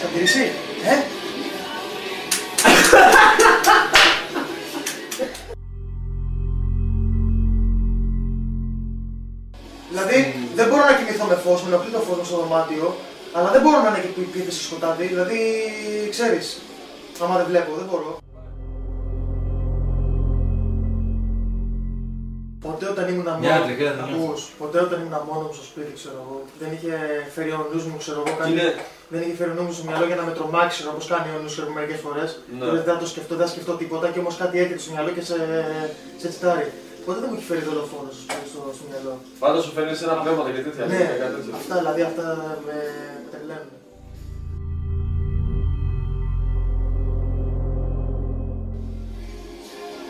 Ξαντηρήσει, Δηλαδή, δεν μπορώ να κοιμηθώ με φως, με ενοχλεί το φως στο δωμάτιο, αλλά δεν μπορώ να είναι και πίθεση στο σκοτάδι, δηλαδή, ξέρεις, άμα δεν βλέπω, δεν μπορώ. Ποτέ όταν ήμουν μόνος μου στο σπίτι, ξέρω εγώ, δεν είχε φέρει ο νους μου, ξέρω εγώ, δεν είχε φέρει ο νους μου στο μυαλό για να με τρομάξει, όπως κάνει ο νους μου μερικές φορές. Δηλαδή δεν θα το σκεφτώ, δεν θα σκεφτώ τίποτα και όμως κάτι έρχεται στο μυαλό και σε τσιτάρει. Ποτέ δεν μου έχει φέρει δολοφόνο στο μυαλό. Πάντως σου φαίνεται σε ένα πνεύματα και τέτοια. Ναι, αυτά δηλαδή με τρελαίνουν.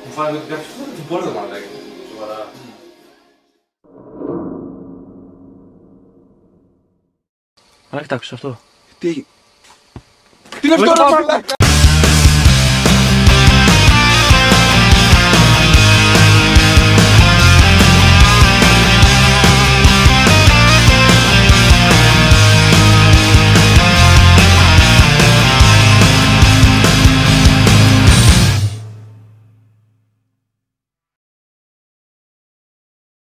Μου φάνηκε ότι κάποιος δεν μπορεί να μαλάκι. Σοβαρά. Αν κοιτάξεις αυτό. Τι είναι αυτό, ρε μαλάκα!